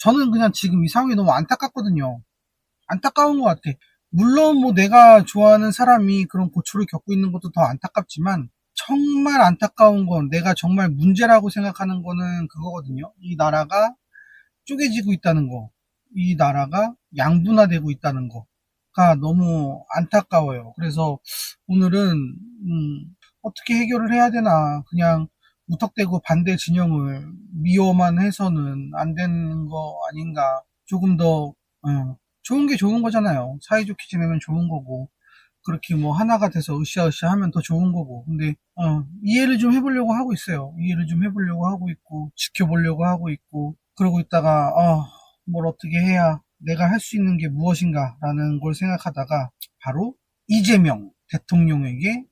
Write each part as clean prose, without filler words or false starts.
저는 그냥 지금 이 상황이 너무 안타깝거든요. 안타까운 것 같아. 물론 뭐 내가 좋아하는 사람이 그런 고초를 겪고 있는 것도 더 안타깝지만 정말 안타까운 건 내가 정말 문제라고 생각하는 거는 그거거든요. 이 나라가 쪼개지고 있다는 거, 이 나라가 양분화되고 있다는 거가 너무 안타까워요. 그래서 오늘은 어떻게 해결을 해야 되나, 그냥 무턱대고 반대 진영을 미워만 해서는 안 되는 거 아닌가. 조금 더 좋은 게 좋은 거잖아요. 사이좋게 지내면 좋은 거고, 그렇게 뭐 하나가 돼서 으쌰으쌰 하면 더 좋은 거고. 근데 이해를 좀 해보려고 하고 있어요. 이해를 좀 해보려고 하고 있고, 지켜보려고 하고 있고, 그러고 있다가 뭘 어떻게 해야 내가 할 수 있는 게 무엇인가 라는 걸 생각하다가 바로 이재명 대통령에게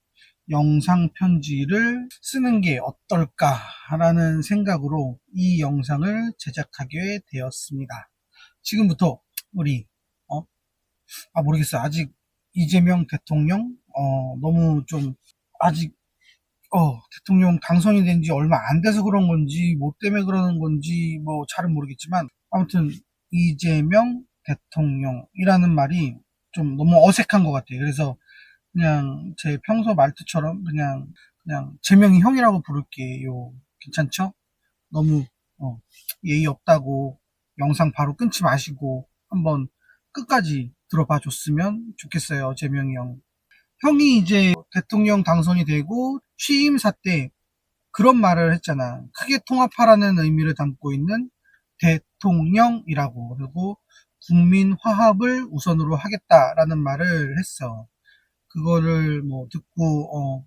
영상 편지를 쓰는 게 어떨까라는 생각으로 이 영상을 제작하게 되었습니다. 지금부터 우리 모르겠어요. 아직 이재명 대통령 너무 좀 아직 대통령 당선이 된 지 얼마 안 돼서 그런 건지 뭐 때문에 그러는 건지 뭐 잘은 모르겠지만, 아무튼 이재명 대통령이라는 말이 좀 너무 어색한 것 같아요. 그래서 그냥 제 평소 말투처럼 그냥 재명이 형이라고 부를게요. 괜찮죠? 너무 예의 없다고 영상 바로 끊지 마시고 한번 끝까지 들어봐 줬으면 좋겠어요. 재명이 형. 형이 이제 대통령 당선이 되고 취임사 때 그런 말을 했잖아. 크게 통합하라는 의미를 담고 있는 대통령이라고, 그리고 국민 화합을 우선으로 하겠다라는 말을 했어. 그거를 뭐 듣고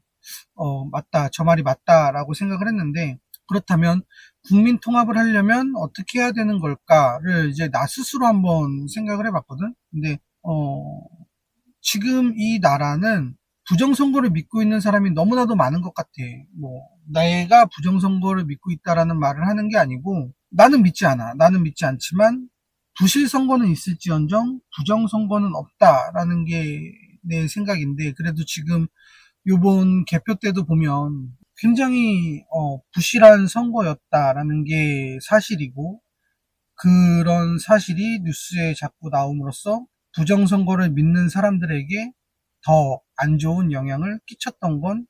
맞다, 저 말이 맞다라고 생각을 했는데, 그렇다면 국민 통합을 하려면 어떻게 해야 되는 걸까를 이제 나 스스로 한번 생각을 해봤거든. 근데 지금 이 나라는 부정선거를 믿고 있는 사람이 너무나도 많은 것 같아. 뭐 내가 부정선거를 믿고 있다라는 말을 하는 게 아니고, 나는 믿지 않아. 나는 믿지 않지만 부실선거는 있을지언정 부정선거는 없다라는 게 내 생각인데, 그래도 지금 요번 개표 때도 보면 굉장히 부실한 선거였다라는 게 사실이고, 그런 사실이 뉴스에 자꾸 나옴으로써 부정선거를 믿는 사람들에게 더 안 좋은 영향을 끼쳤던 건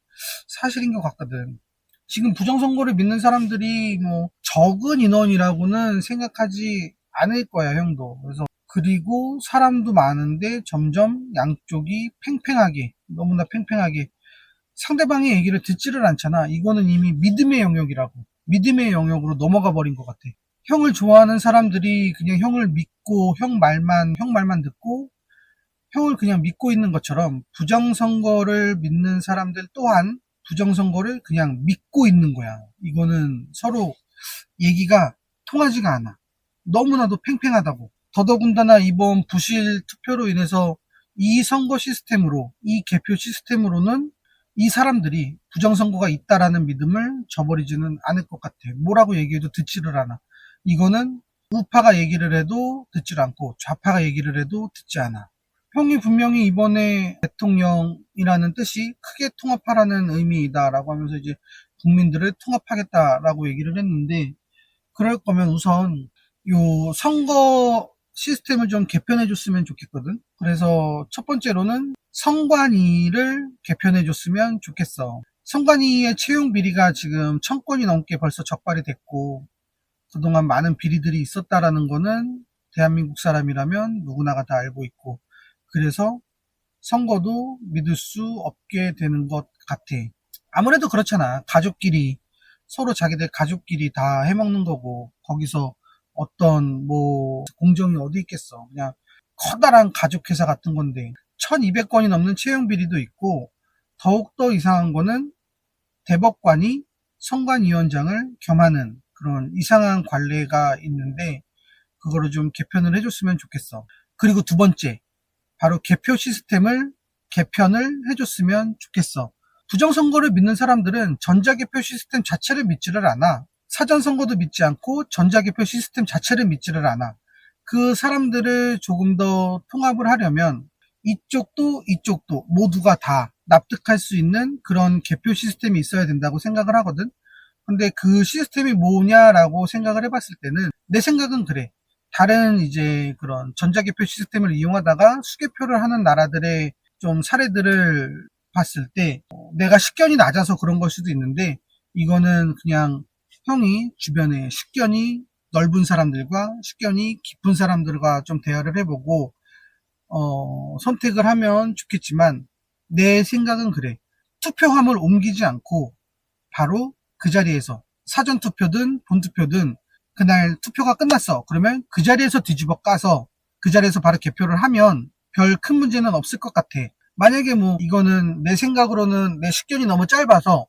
사실인 것 같거든. 지금 부정선거를 믿는 사람들이 뭐 적은 인원이라고는 생각하지 않을 거야, 형도. 그래서 그리고 사람도 많은데 점점 양쪽이 팽팽하게, 너무나 팽팽하게 상대방의 얘기를 듣지를 않잖아. 이거는 이미 믿음의 영역이라고. 믿음의 영역으로 넘어가 버린 것 같아. 형을 좋아하는 사람들이 그냥 형을 믿고 형 말만 듣고 형을 그냥 믿고 있는 것처럼, 부정선거를 믿는 사람들 또한 부정선거를 그냥 믿고 있는 거야. 이거는 서로 얘기가 통하지가 않아. 너무나도 팽팽하다고. 더더군다나 이번 부실 투표로 인해서 이 선거 시스템으로, 이 개표 시스템으로는 이 사람들이 부정선거가 있다라는 믿음을 저버리지는 않을 것 같아. 뭐라고 얘기해도 듣지를 않아. 이거는 우파가 얘기를 해도 듣질 않고 좌파가 얘기를 해도 듣지 않아. 형이 분명히 이번에 대통령이라는 뜻이 크게 통합하라는 의미이다라고 하면서 이제 국민들을 통합하겠다라고 얘기를 했는데, 그럴 거면 우선 요 선거 시스템을 좀 개편해 줬으면 좋겠거든. 그래서 첫 번째로는 선관위를 개편해 줬으면 좋겠어. 선관위의 채용 비리가 지금 1000건이 넘게 벌써 적발이 됐고, 그동안 많은 비리들이 있었다라는 거는 대한민국 사람이라면 누구나가 다 알고 있고, 그래서 선거도 믿을 수 없게 되는 것 같아. 아무래도 그렇잖아. 가족끼리, 서로 자기들 가족끼리 다 해먹는 거고, 거기서 어떤 뭐 공정이 어디 있겠어. 그냥 커다란 가족회사 같은 건데 1200건이 넘는 채용 비리도 있고, 더욱더 이상한 거는 대법관이 선관위원장을 겸하는 그런 이상한 관례가 있는데, 그거를 좀 개편을 해줬으면 좋겠어. 그리고 두 번째, 바로 개표 시스템을 개편을 해줬으면 좋겠어. 부정선거를 믿는 사람들은 전자개표 시스템 자체를 믿지를 않아. 사전선거도 믿지 않고 전자개표 시스템 자체를 믿지를 않아. 그 사람들을 조금 더 통합을 하려면 이쪽도 이쪽도 모두가 다 납득할 수 있는 그런 개표 시스템이 있어야 된다고 생각을 하거든. 근데 그 시스템이 뭐냐라고 생각을 해봤을 때는 내 생각은 그래. 다른 이제 그런 전자개표 시스템을 이용하다가 수개표를 하는 나라들의 좀 사례들을 봤을 때 내가 식견이 낮아서 그런 걸 수도 있는데 이거는 그냥 형이 주변에 식견이 넓은 사람들과 식견이 깊은 사람들과 좀 대화를 해보고 선택을 하면 좋겠지만 내 생각은 그래. 투표함을 옮기지 않고 바로 그 자리에서 사전투표든 본투표든 그날 투표가 끝났어. 그러면 그 자리에서 뒤집어 까서 그 자리에서 바로 개표를 하면 별 큰 문제는 없을 것 같아. 만약에 뭐 이거는 내 생각으로는 내 식견이 너무 짧아서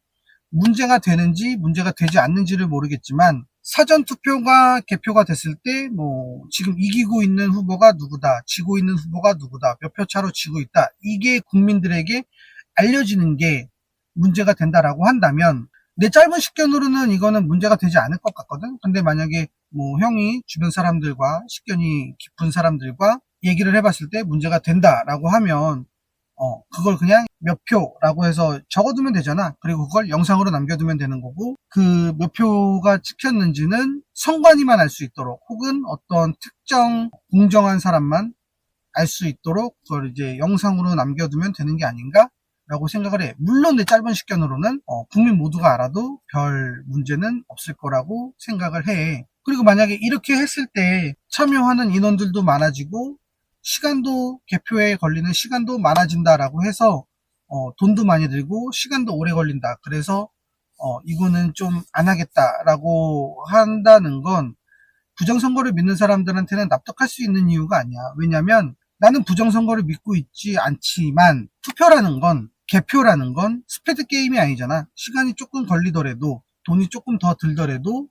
문제가 되는지 문제가 되지 않는지를 모르겠지만 사전투표가 개표가 됐을 때 뭐 지금 이기고 있는 후보가 누구다, 지고 있는 후보가 누구다, 몇 표 차로 지고 있다. 이게 국민들에게 알려지는 게 문제가 된다라고 한다면 내 짧은 식견으로는 이거는 문제가 되지 않을 것 같거든. 근데 만약에 뭐 형이 주변 사람들과 식견이 깊은 사람들과 얘기를 해봤을 때 문제가 된다라고 하면 그걸 그냥 몇 표라고 해서 적어두면 되잖아. 그리고 그걸 영상으로 남겨두면 되는 거고, 그 몇 표가 찍혔는지는 선관위만 알 수 있도록, 혹은 어떤 특정 공정한 사람만 알 수 있도록 그걸 이제 영상으로 남겨두면 되는 게 아닌가? 라고 생각을 해. 물론 내 짧은 식견으로는 국민 모두가 알아도 별 문제는 없을 거라고 생각을 해. 그리고 만약에 이렇게 했을 때 참여하는 인원들도 많아지고 시간도 개표에 걸리는 시간도 많아진다라고 해서 돈도 많이 들고 시간도 오래 걸린다. 그래서 이거는 좀 안 하겠다라고 한다는 건 부정선거를 믿는 사람들한테는 납득할 수 있는 이유가 아니야. 왜냐면 나는 부정선거를 믿고 있지 않지만 투표라는 건, 개표라는 건 스피드 게임이 아니잖아. 시간이 조금 걸리더라도, 돈이 조금 더 들더라도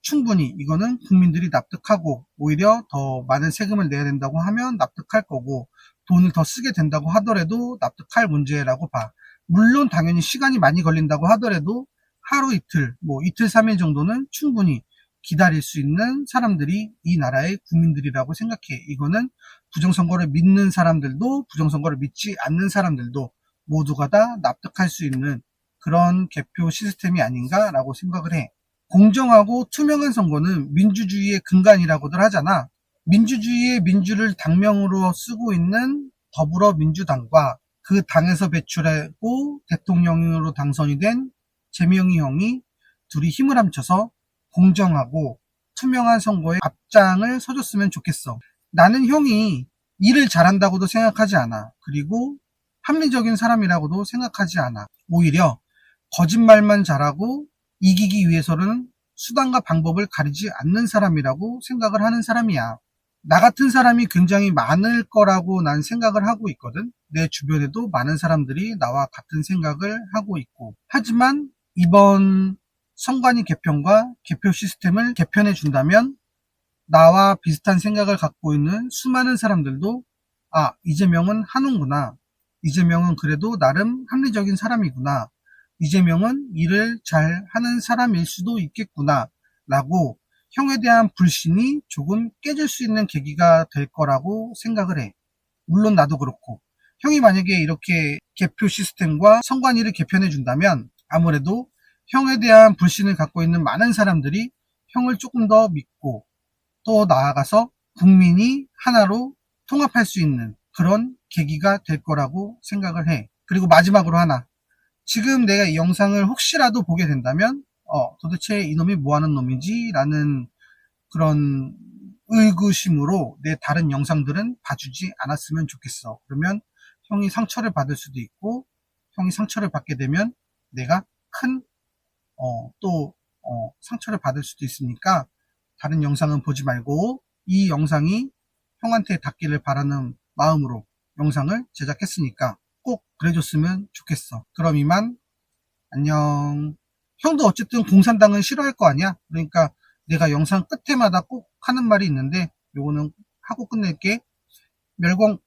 충분히 이거는 국민들이 납득하고 오히려 더 많은 세금을 내야 된다고 하면 납득할 거고, 돈을 더 쓰게 된다고 하더라도 납득할 문제라고 봐. 물론 당연히 시간이 많이 걸린다고 하더라도 하루 이틀, 뭐 이틀 3일 정도는 충분히 기다릴 수 있는 사람들이 이 나라의 국민들이라고 생각해. 이거는 부정선거를 믿는 사람들도 부정선거를 믿지 않는 사람들도 모두가 다 납득할 수 있는 그런 개표 시스템이 아닌가라고 생각을 해. 공정하고 투명한 선거는 민주주의의 근간이라고들 하잖아. 민주주의의 민주를 당명으로 쓰고 있는 더불어민주당과 그 당에서 배출하고 대통령으로 당선이 된 재명희 형이 둘이 힘을 합쳐서 공정하고 투명한 선거에 앞장을 서줬으면 좋겠어. 나는 형이 일을 잘한다고도 생각하지 않아. 그리고 합리적인 사람이라고도 생각하지 않아. 오히려 거짓말만 잘하고 이기기 위해서는 수단과 방법을 가리지 않는 사람이라고 생각을 하는 사람이야. 나 같은 사람이 굉장히 많을 거라고 난 생각을 하고 있거든. 내 주변에도 많은 사람들이 나와 같은 생각을 하고 있고. 하지만 이번 선관위 개편과 개표 시스템을 개편해 준다면 나와 비슷한 생각을 갖고 있는 수많은 사람들도 이재명은 하는구나. 이재명은 그래도 나름 합리적인 사람이구나. 이재명은 일을 잘 하는 사람일 수도 있겠구나. 라고 형에 대한 불신이 조금 깨질 수 있는 계기가 될 거라고 생각을 해. 물론 나도 그렇고. 형이 만약에 이렇게 개표 시스템과 선관위를 개편해 준다면 아무래도 형에 대한 불신을 갖고 있는 많은 사람들이 형을 조금 더 믿고 또 나아가서 국민이 하나로 통합할 수 있는 그런 계기가 될 거라고 생각을 해. 그리고 마지막으로 하나. 지금 내가 이 영상을 혹시라도 보게 된다면 도대체 이놈이 뭐하는 놈이지? 라는 그런 의구심으로 내 다른 영상들은 봐주지 않았으면 좋겠어. 그러면 형이 상처를 받을 수도 있고 형이 상처를 받게 되면 내가 큰 상처를 받을 수도 있으니까 다른 영상은 보지 말고 이 영상이 형한테 닿기를 바라는 마음으로 영상을 제작했으니까 꼭 그래줬으면 좋겠어. 그럼 이만 안녕. 형도 어쨌든 공산당은 싫어할 거 아니야? 그러니까 내가 영상 끝에마다 꼭 하는 말이 있는데 요거는 하고 끝낼게. 멸공